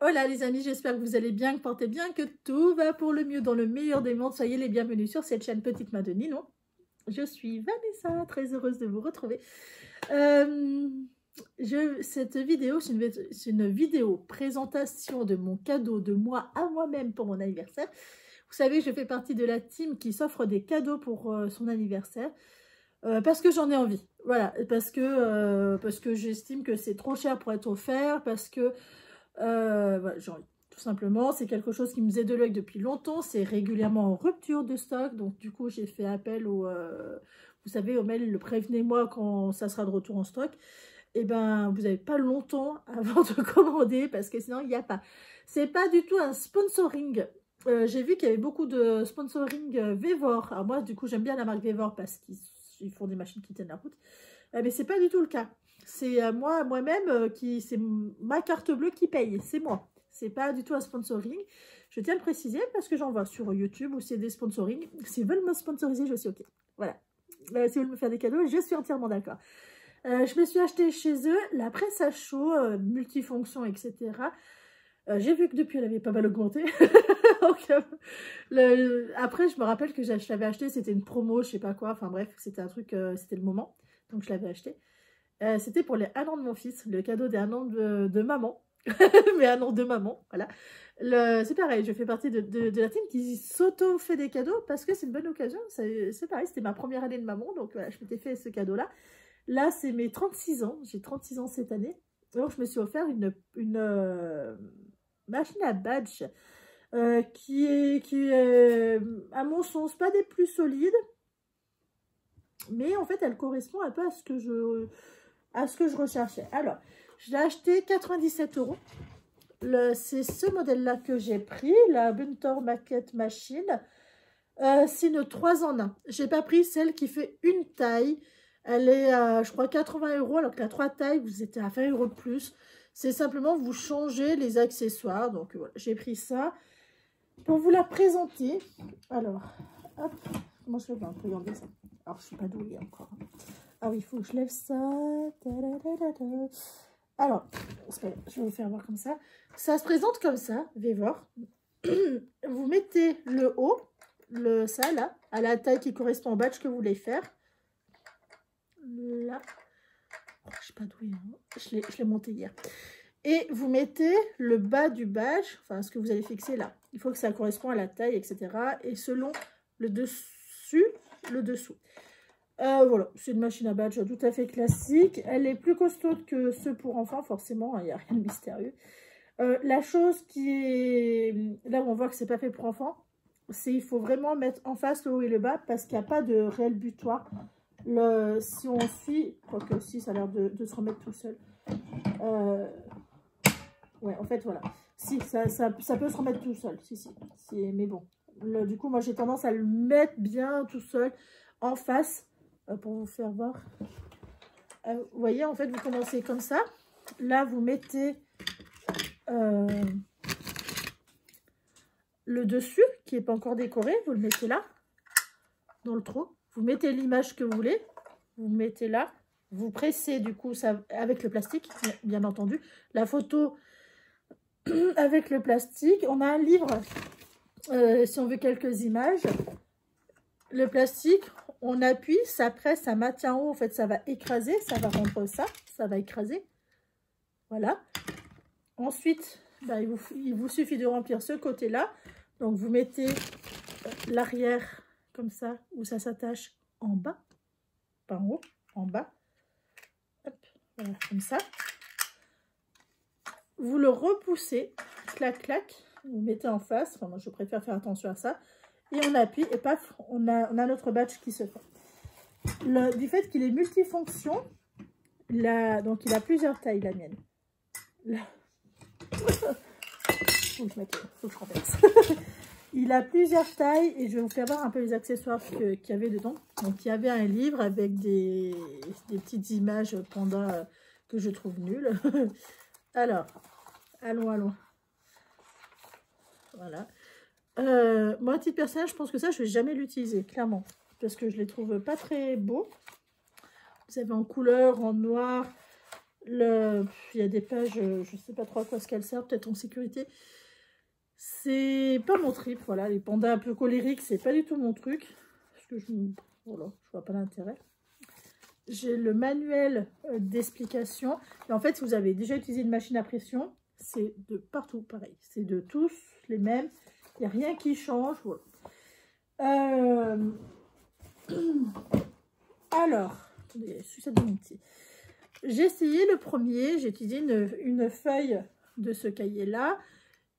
Hola les amis, j'espère que vous allez bien, que portez bien, que tout va pour le mieux dans le meilleur des mondes. Soyez les bienvenus sur cette chaîne Petite Main de Ninon. Je suis Vanessa, très heureuse de vous retrouver. Cette vidéo, c'est une vidéo présentation de mon cadeau de moi à moi-même pour mon anniversaire. Vous savez, je fais partie de la team qui s'offre des cadeaux pour son anniversaire. Parce que j'en ai envie, voilà, parce que j'estime que c'est trop cher pour être offert, parce que voilà, j'ai envie, tout simplement, c'est quelque chose qui me faisait de l'œil depuis longtemps, c'est régulièrement en rupture de stock, donc du coup j'ai fait appel au, vous savez, au mail, le prévenez-moi quand ça sera de retour en stock. Et ben vous n'avez pas longtemps avant de commander, parce que sinon il n'y a pas. C'est pas du tout un sponsoring. J'ai vu qu'il y avait beaucoup de sponsoring Vevor. Alors moi, du coup, j'aime bien la marque Vevor parce qu'ils font des machines qui tiennent la route. Mais c'est pas du tout le cas. C'est moi-même c'est ma carte bleue qui paye. C'est moi. C'est pas du tout un sponsoring. Je tiens à le préciser parce que j'en vois sur YouTube où c'est des sponsoring. S'ils veulent me sponsoriser, je suis OK. Voilà. S'ils veulent me faire des cadeaux, je suis entièrement d'accord. Je me suis acheté chez eux la presse à chaud, multifonction, etc. J'ai vu que depuis, elle avait pas mal augmenté. Donc, après, je me rappelle que je l'avais acheté, c'était une promo, je sais pas quoi. Enfin bref, c'était un truc, c'était le moment. Donc, je l'avais acheté. C'était pour les 1 an de mon fils, le cadeau des 1 an de maman. Mais 1 an de maman, voilà. C'est pareil, je fais partie de la team qui s'auto-fait des cadeaux parce que c'est une bonne occasion. C'est pareil, c'était ma première année de maman, donc voilà, je m'étais fait ce cadeau-là. Là, c'est mes 36 ans, j'ai 36 ans cette année. Donc, je me suis offert une machine à badge qui est, à mon sens, pas des plus solides. Mais en fait, elle correspond un peu à ce que je recherchais. Alors, je l'ai acheté 97 €. C'est ce modèle-là que j'ai pris, la Buntor Maquette Machine. C'est une 3 en 1. Je n'ai pas pris celle qui fait une taille. Elle est à, je crois, 80 €, alors que la 3 tailles, vous êtes à 20 € de plus. C'est simplement, vous changez les accessoires. Donc, voilà, j'ai pris ça. Pour vous la présenter, alors, hop, comment je fais pour regarder ça? Alors, je suis pas douée encore. Ah oui, il faut que je lève ça. Alors, je vais vous faire voir comme ça. Ça se présente comme ça, Vevor. Vous mettez le haut, ça là, à la taille qui correspond au badge que vous voulez faire. Là. Oh, je suis pas douée, hein. Je l'ai monté hier. Et vous mettez le bas du badge, enfin ce que vous allez fixer là. Il faut que ça corresponde à la taille, etc. Et selon le dessus, le dessous. Voilà, c'est une machine à badge tout à fait classique. Elle est plus costaud que ceux pour enfants, forcément, il n'y a rien de mystérieux. La chose qui est... Là où on voit que c'est pas fait pour enfants, c'est qu'il faut vraiment mettre en face le haut et le bas parce qu'il n'y a pas de réel butoir. Si on suit, quoique si, ça a l'air de se remettre tout seul. Ouais, en fait, voilà. Si, ça peut se remettre tout seul. Si. Mais bon. Du coup, moi, j'ai tendance à le mettre bien tout seul en face pour vous faire voir. Vous voyez, en fait, vous commencez comme ça. Là, vous mettez le dessus qui n'est pas encore décoré. Vous le mettez là, dans le trou. Vous mettez l'image que vous voulez. Vous mettez là. Vous pressez, du coup, ça avec le plastique, bien entendu. La photo... avec le plastique, on a un livre, si on veut quelques images. Le plastique, on appuie, ça presse, ça maintient en haut, en fait, ça va écraser, ça va rendre ça va écraser. Voilà. Ensuite, bah, il vous suffit de remplir ce côté-là. Donc, vous mettez l'arrière comme ça, où ça s'attache en bas, pas en haut, en bas. Hop, voilà, comme ça. Vous le repoussez, clac, clac, vous mettez en face. Enfin, moi, je préfère faire attention à ça. Et on appuie et paf, on a notre badge qui se fait. Du fait qu'il est multifonction, donc il a plusieurs tailles, la mienne. Là. Faut que je renverse. Il a plusieurs tailles et je vais vous faire voir un peu les accessoires qu'il y avait dedans. Donc, il y avait un livre avec des petites images panda que je trouve nulles. Alors, allons. Voilà. Moi, à titre personnel, je pense que ça, je ne vais jamais l'utiliser, clairement. Parce que je les trouve pas très beaux. Vous avez en couleur, en noir. Il y a des pages, je ne sais pas trop à quoi ce qu'elles servent, peut-être en sécurité. C'est pas mon trip, voilà. Les pandas un peu colériques, c'est pas du tout mon truc. Parce que voilà, je vois pas l'intérêt. J'ai le manuel d'explication. Et en fait, si vous avez déjà utilisé une machine à pression, c'est de partout pareil. C'est de tous les mêmes. Il n'y a rien qui change. Voilà. Alors, attendez, sucette de mon petit. J'ai essayé le premier. J'ai utilisé une feuille de ce cahier-là.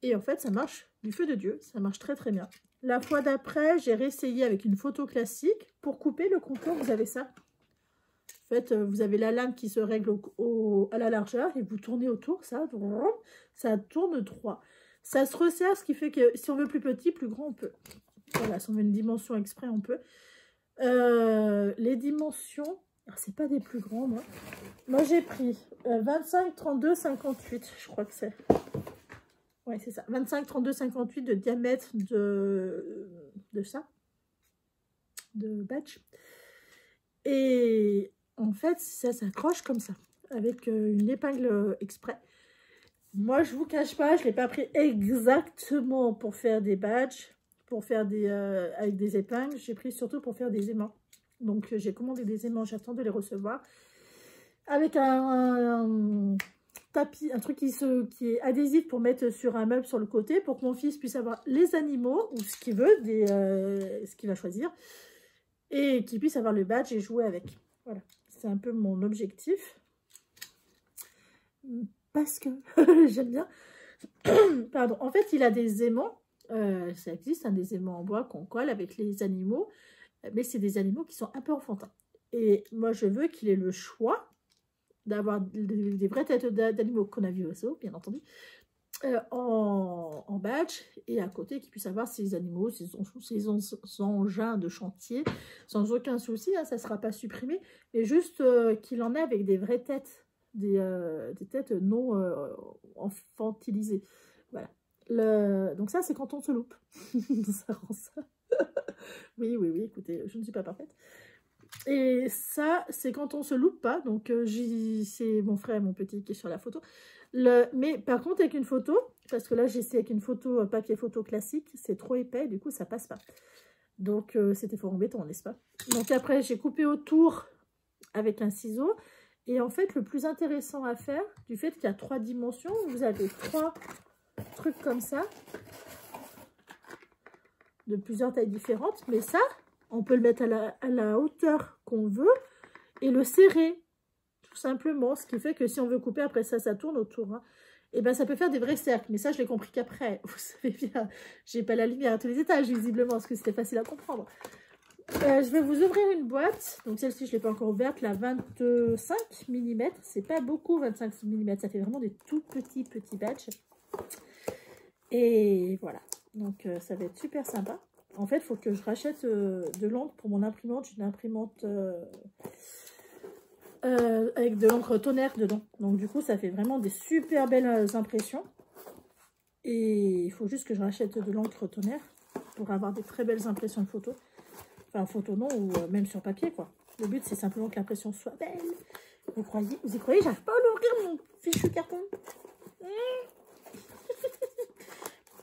Et en fait, ça marche du feu de Dieu. Ça marche très très bien. La fois d'après, j'ai réessayé avec une photo classique. Pour couper le contour, vous avez ça. En fait, vous avez la lame qui se règle à la largeur et vous tournez autour, ça tourne droit. Ça se resserre, ce qui fait que si on veut plus petit, plus grand, on peut. Voilà, si on veut une dimension exprès, on peut. Les dimensions, c'est pas des plus grands, moi. Moi, j'ai pris 25, 32, 58, je crois que c'est. Oui, c'est ça. 25, 32, 58 de diamètre de ça, de badge. Et en fait, ça s'accroche comme ça, avec une épingle exprès. Moi, je vous cache pas, je ne l'ai pas pris exactement pour faire des badges, pour faire avec des épingles. J'ai pris surtout pour faire des aimants. Donc, j'ai commandé des aimants, j'attends de les recevoir. Avec un tapis, un truc qui est adhésif pour mettre sur un meuble sur le côté, pour que mon fils puisse avoir les animaux, ou ce qu'il veut, ce qu'il va choisir. Et qu'il puisse avoir le badge et jouer avec. Voilà, c'est un peu mon objectif. Parce que j'aime bien. Pardon, en fait, il a des aimants. Ça existe, hein, des aimants en bois qu'on colle avec les animaux. Mais c'est des animaux qui sont un peu enfantins. Et moi, je veux qu'il ait le choix d'avoir des vraies têtes d'animaux qu'on a vu au zoo, bien entendu. En badge, et à côté qu'il puisse avoir ses animaux, ses engins de chantier sans aucun souci, hein, ça ne sera pas supprimé, mais juste qu'il en ait avec des vraies têtes, des têtes non enfantilisées. Voilà. Donc ça, c'est quand on se loupe. Ça rend ça. Oui, écoutez, je ne suis pas parfaite. Et ça, c'est quand on se loupe pas. Donc, c'est mon frère, mon petit, qui est sur la photo. Mais par contre, avec une photo, parce que là, j'essaie avec une photo, papier photo classique, c'est trop épais, du coup, ça passe pas. Donc, c'était fort embêtant, n'est-ce pas? Donc, après, j'ai coupé autour avec un ciseau. Et en fait, le plus intéressant à faire, du fait qu'il y a 3 dimensions, vous avez 3 trucs comme ça, de plusieurs tailles différentes. Mais ça, on peut le mettre à la hauteur qu'on veut et le serrer, tout simplement. Ce qui fait que si on veut couper, après ça tourne autour. Hein. Et ben ça peut faire des vrais cercles. Mais ça, je l'ai compris qu'après. Vous savez bien, j'ai pas la lumière à tous les étages, visiblement, parce que c'était facile à comprendre. Je vais vous ouvrir une boîte. Donc celle-ci, je ne l'ai pas encore ouverte. La 25 mm. C'est pas beaucoup, 25 mm. Ça fait vraiment des tout petits badges. Et voilà. Donc ça va être super sympa. En fait, il faut que je rachète de l'encre pour mon imprimante. J'ai une imprimante avec de l'encre tonnerre dedans. Donc du coup, ça fait vraiment des super belles impressions. Et il faut juste que je rachète de l'encre tonnerre pour avoir des très belles impressions de photos. Enfin, photo non, ou même sur papier, quoi. Le but, c'est simplement que l'impression soit belle. Vous y croyez, j'arrive pas à l'ouvrir, mon fichu carton.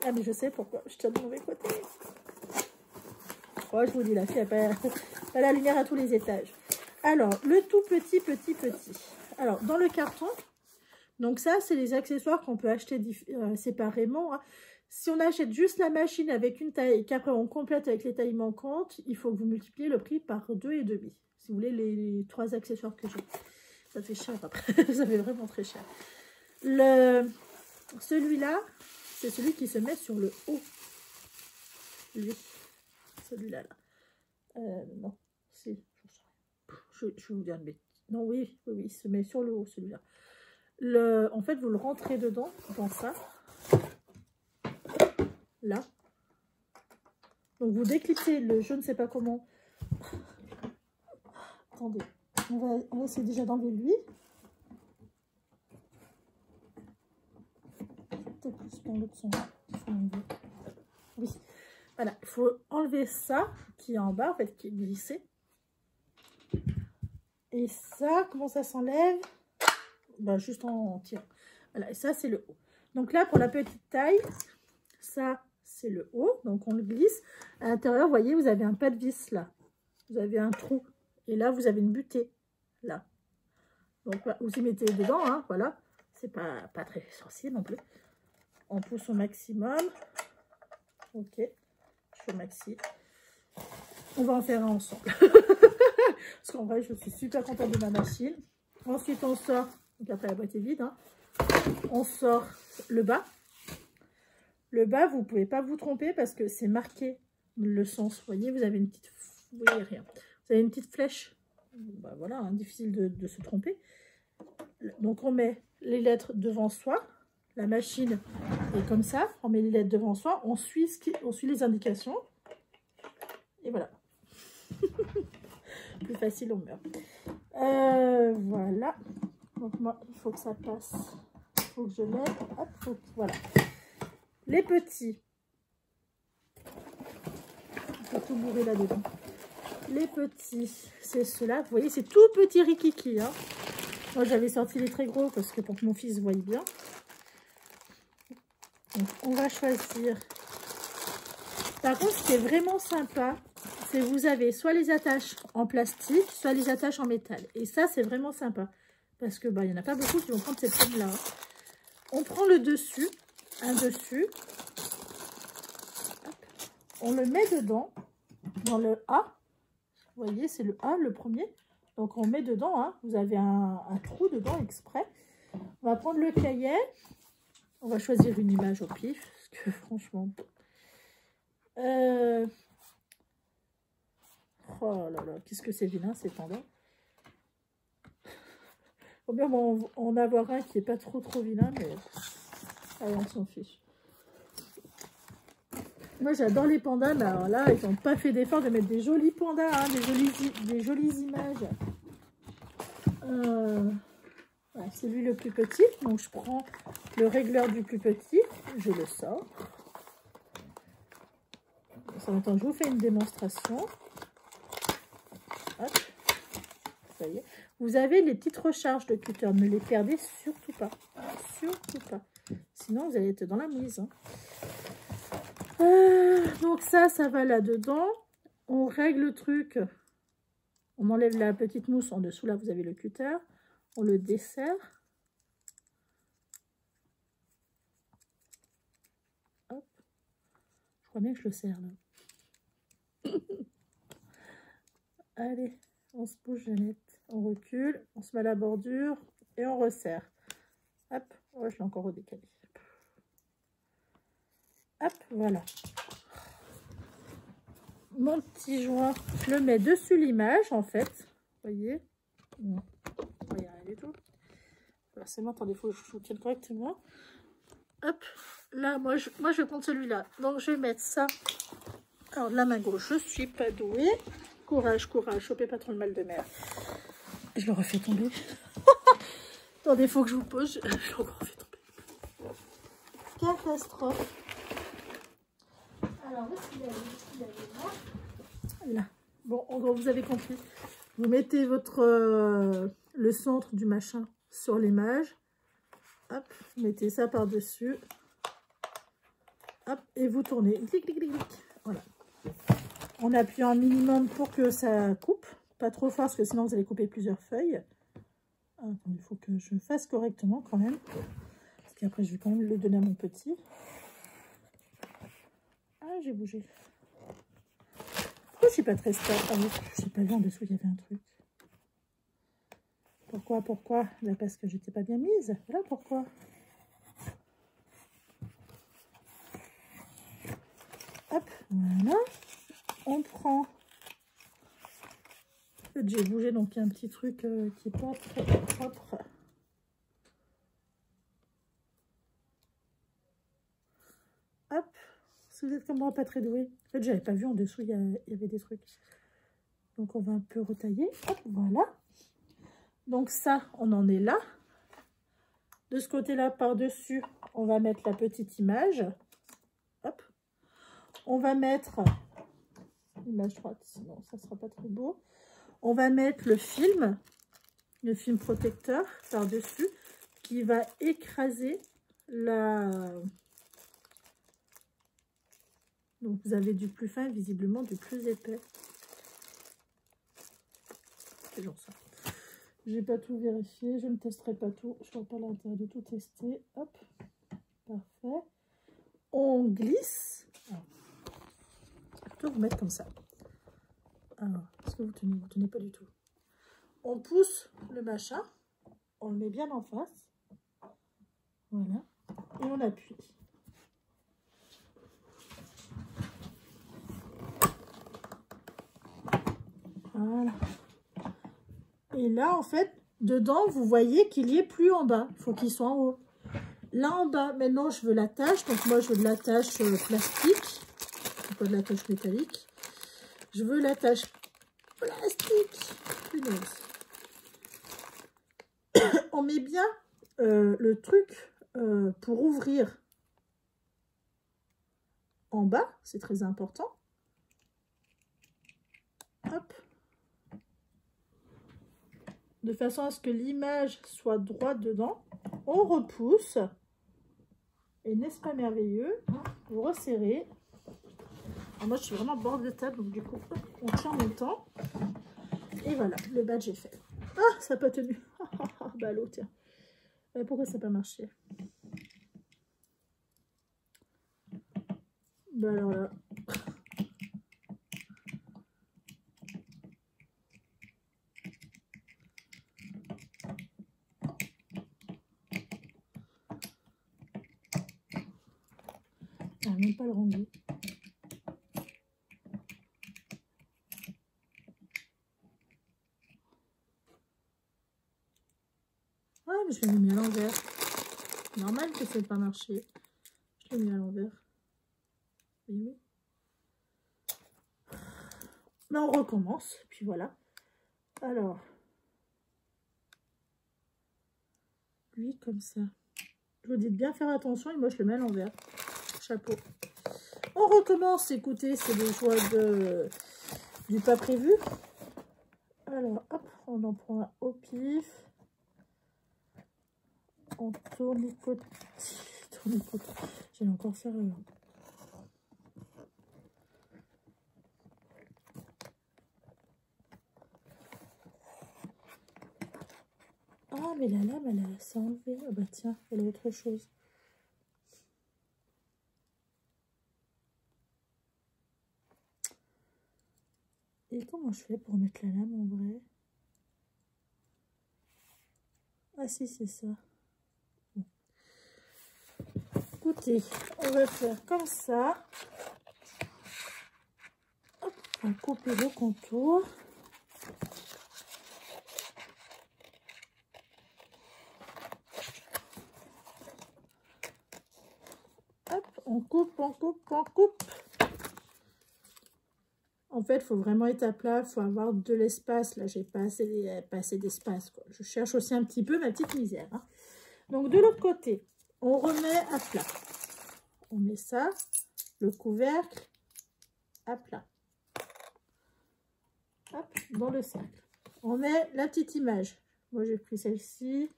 Ah, mais je sais pourquoi. Je tiens de mauvais côté. Oh, je vous dis, la fille n'a pas la lumière à tous les étages. Alors, le tout petit. Alors, dans le carton, donc ça, c'est les accessoires qu'on peut acheter séparément. Hein. Si on achète juste la machine avec une taille et qu'après on complète avec les tailles manquantes, il faut que vous multipliez le prix par 2,5. Si vous voulez les 3 accessoires que j'ai. Ça fait cher après. Ça fait vraiment très cher. Celui-là, c'est celui qui se met sur le haut. Lui. Celui-là. Non. Si. Je vais vous dire une bêtise. Non, oui, il se met sur le haut, celui-là. En fait, vous le rentrez dedans, dans ça. Là. Donc, vous déclipsez le je ne sais pas comment. Attendez. On va essayer déjà d'enlever lui. Peut-être plus dans l'autre sens. Oui. Voilà. Il faut enlever ça qui est en bas, en fait, qui est glissé. Et ça, comment ça s'enlève? bah, juste en tirant. Voilà, et ça, c'est le haut. Donc là, pour la petite taille, ça, c'est le haut. Donc, on le glisse. À l'intérieur, vous voyez, vous avez un pas de vis là. Vous avez un trou. Et là, vous avez une butée. Là. Donc, vous y mettez dedans, hein, voilà. C'est pas très sorcier non plus. On pousse au maximum. Ok. Je fais au maxi. On va en faire un ensemble. Parce qu'en vrai, je suis super contente de ma machine. Ensuite, on sort. Donc après, la boîte est vide. Hein. On sort le bas. Le bas, vous ne pouvez pas vous tromper parce que c'est marqué le sens. Vous voyez, vous avez une petite... Vous voyez rien. Vous avez une petite flèche. Bah, voilà, hein, difficile de se tromper. Donc, on met les lettres devant soi. La machine est comme ça. On met les lettres devant soi. On suit les indications. Et voilà. Plus facile, on meurt. Voilà. Donc, moi, il faut que ça passe. Il faut que je mette. Hop, voilà. Les petits. Il faut tout bourrer là-dedans. Les petits, c'est ceux-là. Vous voyez, c'est tout petit rikiki. Hein. Moi, j'avais sorti les très gros parce que pour que mon fils voie bien. Donc, on va choisir. Par contre, ce qui est vraiment sympa, c'est que vous avez soit les attaches en plastique, soit les attaches en métal. Et ça, c'est vraiment sympa. Parce que, bah, il n'y en a pas beaucoup qui vont prendre cette forme-là. Hein. On prend le dessus, un dessus. Hop. On le met dedans, dans le A. Vous voyez, c'est le A, le premier. Donc, on met dedans, hein. Vous avez un trou dedans exprès. On va prendre le cahier. On va choisir une image au pif. Parce que, franchement... Oh là là, qu'est-ce que c'est vilain, ces pandas. Faut bien en avoir un qui n'est pas trop vilain, mais... Allez, on s'en fiche. Moi, j'adore les pandas, mais alors là, ils n'ont pas fait d'effort de mettre des jolis pandas, hein, des jolies images. Voilà, c'est lui le plus petit. Donc, je prends le régleur du plus petit. Je le sors. Attends, je vous fais une démonstration. Hop. Ça y est. Vous avez les petites recharges de cutter. Ne les perdez surtout pas. Surtout pas. Sinon, vous allez être dans la mouise. Hein. Donc ça va là-dedans. On règle le truc. On enlève la petite mousse en dessous. Là, vous avez le cutter. On le desserre. Hop. Je crois bien que je le serre là. Allez, on se bouge, Jeannette. On recule. On se met à la bordure. Et on resserre. Hop. Oh, je l'ai encore redécalé. Hop, voilà. Mon petit joint, je le mets dessus l'image, en fait. Vous voyez? Non, il n'y a rien du tout. Forcément, attendez, il faut que je vous tienne correctement. Hop, là, moi, je vais prendre celui-là. Donc, je vais mettre ça. Alors, de la main gauche, je suis pas douée. Courage, courage, chopez pas trop le mal de mer. Je le refais tomber. Attendez, il faut que je vous pose. Je le refais tomber. Catastrophe. Alors, où est-ce qu'il est là? Bon, en gros, vous avez compris. Vous mettez votre le centre du machin sur l'image. Hop, vous mettez ça par-dessus. Hop, et vous tournez. Clic, clic, clic, clic. Voilà. On appuie un minimum pour que ça coupe. Pas trop fort, parce que sinon vous allez couper plusieurs feuilles. Attends, il faut que je fasse correctement quand même. Parce qu'après, je vais quand même le donner à mon petit. Ah, j'ai bougé. Pourquoi je suis pas très stable? Ah oui, j'ai pas vu en dessous, il y avait un truc. Pourquoi? Là, parce que j'étais pas bien mise. Voilà pourquoi. Hop, voilà. On prend. En fait, j'ai bougé, donc il y a un petit truc qui n'est pas très propre. Hop. Si vous êtes comme moi, pas très doué. En fait, j'avais pas vu en dessous, il y avait des trucs. Donc, on va un peu retailler. Hop, voilà. Donc, ça, on en est là. De ce côté-là, par-dessus, on va mettre la petite image. Hop. On va mettre l'image droite, sinon ça ne sera pas trop beau. On va mettre le film protecteur par-dessus. qui va écraser la... Donc vous avez du plus fin, visiblement du plus épais. C'est genre ça. J'ai pas tout vérifié, je ne testerai pas tout. Je n'aurai pas l'intérêt de tout tester. Hop, parfait. On glisse. Alors, je vais plutôt vous mettre comme ça. Alors, est-ce que vous tenez? Vous tenez pas du tout. On pousse le machin. On le met bien en face. Voilà. Et on appuie. Voilà. Et là, en fait, dedans, vous voyez qu'il n'y est plus en bas. Il faut qu'il soit en haut. Là, en bas, maintenant, je veux la tâche. Donc, moi, je veux de la tâche plastique. Pas de la tâche métallique. Je veux la tâche plastique. Punaise. On met bien le truc pour ouvrir en bas. C'est très important. Hop. De façon à ce que l'image soit droite dedans. On repousse. Et n'est-ce pas merveilleux? Vous resserrez. Alors moi, je suis vraiment au bord de table, donc du coup, on tient en même temps. Et voilà, le badge est fait. Ah, ça n'a pas tenu. Bah l'eau, tiens. Pourquoi ça n'a pas marché? Bah alors là... Ah, même pas le rendu. Ah, mais je l'ai mis à l'envers. Normal que ça n'ait pas marché. Je l'ai mis à l'envers. Oui. Mais on recommence. Puis voilà. Alors. Lui, comme ça. Je vous dis de bien faire attention. Et moi, je le mets à l'envers. Chapeau. On recommence. Écoutez, c'est des joies du pas prévu. Alors, hop, on en prend un au pif. On tourne les côtés. J'allais encore faire Ah, mais la lame, elle s'est enlevée. Ah bah tiens, elle a autre chose. Et comment je fais pour mettre la lame en vrai? Ah si, c'est ça. Bon. Écoutez, on va faire comme ça. Hop, on va couper le contour. Hop, on coupe, on coupe, on coupe. En fait, il faut vraiment être à plat, il faut avoir de l'espace. Là, j'ai pas assez d'espace. Je cherche aussi un petit peu ma petite misère. Hein. Donc, de l'autre côté, on remet à plat. On met ça, le couvercle, à plat. Hop, dans le cercle. On met la petite image. Moi, j'ai pris celle-ci.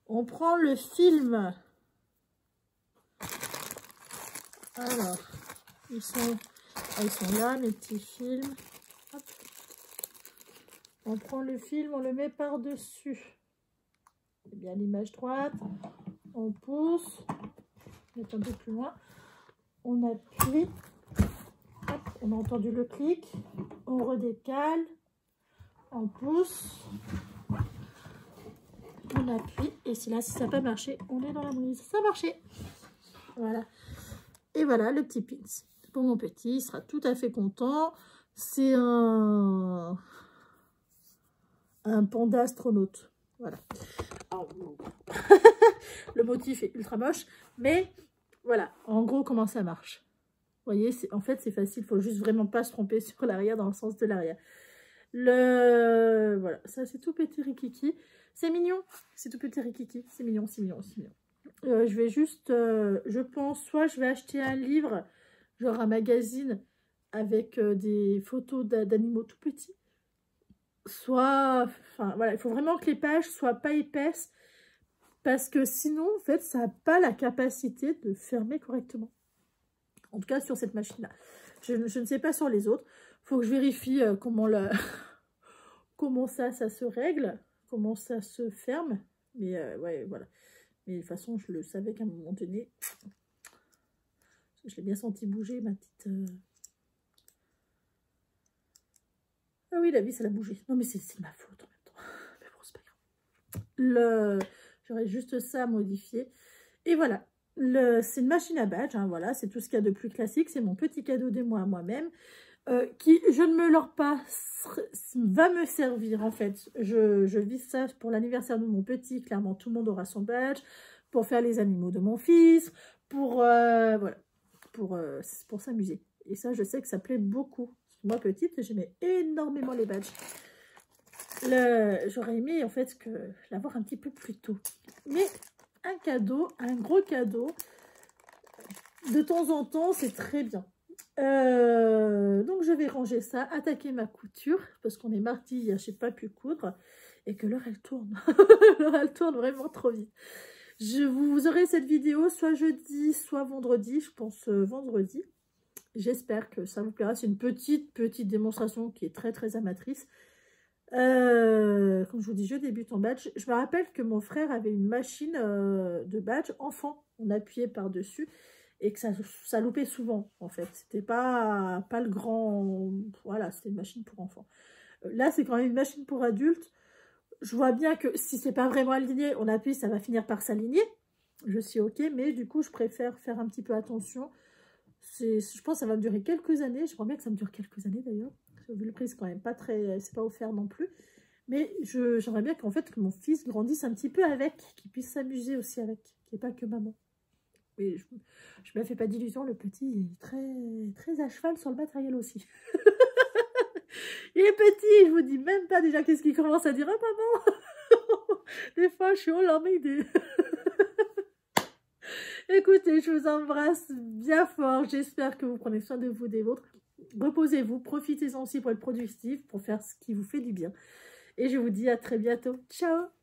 On prend le film. Alors, ils sont là, mes petits films. Hop. On prend le film, on le met par-dessus. C'est bien l'image droite. On pousse. On met un peu plus loin. On appuie. Hop, on a entendu le clic. On redécale. On pousse. On appuie. Et si là, si ça n'a pas marché, on est dans la mouise. Ça a marché. Voilà. Et voilà le petit pins. Pour mon petit, il sera tout à fait content. C'est un panda astronaute. Voilà. Alors, le motif est ultra moche, mais voilà, en gros, comment ça marche. Vous voyez, en fait, c'est facile, il faut juste vraiment pas se tromper sur l'arrière, dans le sens de l'arrière. Voilà, ça c'est tout petit rikiki. C'est mignon, c'est tout petit rikiki. C'est mignon, c'est mignon, c'est mignon. Je vais juste, je pense, soit je vais acheter un livre, genre un magazine, avec des photos d'animaux tout petits. Soit, enfin voilà, il faut vraiment que les pages soient pas épaisses Parce que sinon, en fait, ça n'a pas la capacité de fermer correctement. En tout cas, sur cette machine-là. Je ne sais pas sur les autres. Il faut que je vérifie comment ça se règle, comment ça se ferme. Mais ouais, voilà. Mais de toute façon, je le savais qu'à un moment donné, je l'ai bien senti bouger, ma petite... Ah oui, la vis, elle a bougé. Non, mais c'est de ma faute en même temps. Mais bon, c'est pas grave. J'aurais juste ça à modifier. Et voilà. C'est une machine à badge. Hein, voilà, c'est tout ce qu'il y a de plus classique. C'est mon petit cadeau des mois à moi-même. Qui, je ne me leurre pas, va me servir en fait. Je vise ça pour l'anniversaire de mon petit. Clairement, tout le monde aura son badge. Pour faire les animaux de mon fils. Voilà. Pour s'amuser. Et ça, je sais que ça plaît beaucoup. Moi, petite, j'aimais énormément les badges. J'aurais aimé, en fait, l'avoir un petit peu plus tôt. Mais un cadeau, un gros cadeau, de temps en temps, c'est très bien. Donc, je vais ranger ça, attaquer ma couture, parce qu'on est mardi, je n'ai pas pu coudre, et que l'heure, elle tourne. L'heure, elle tourne vraiment trop vite. Vous aurez cette vidéo soit jeudi, soit vendredi, je pense vendredi. J'espère que ça vous plaira. C'est une petite démonstration qui est très amatrice. Comme je vous dis, je débute en badge. Je me rappelle que mon frère avait une machine de badge enfant. On appuyait par-dessus et que ça loupait souvent, en fait. C'était pas le grand... Voilà, c'était une machine pour enfants. Là, c'est quand même une machine pour adultes. Je vois bien que si c'est pas vraiment aligné, on appuie, ça va finir par s'aligner. Je suis OK, mais du coup, je préfère faire un petit peu attention. Je pense que ça va me durer quelques années. Je crois bien que ça me dure quelques années d'ailleurs. Vu le prix, c'est quand même pas très... C'est pas offert non plus. Mais j'aimerais bien qu'en fait, que mon fils grandisse un petit peu avec. Qu'il puisse s'amuser aussi avec. Qu'il n'y ait pas que maman. Mais je me fais pas d'illusions. Le petit est très à cheval sur le matériel aussi. Il est petit. Je vous dis même pas déjà qu'est-ce qu'il commence à dire. Oh maman. Des fois, je suis oh là, mais Écoutez, je vous embrasse bien fort. J'espère que vous prenez soin de vous et des vôtres. Reposez-vous, profitez-en aussi pour être productif, pour faire ce qui vous fait du bien. Et je vous dis à très bientôt. Ciao!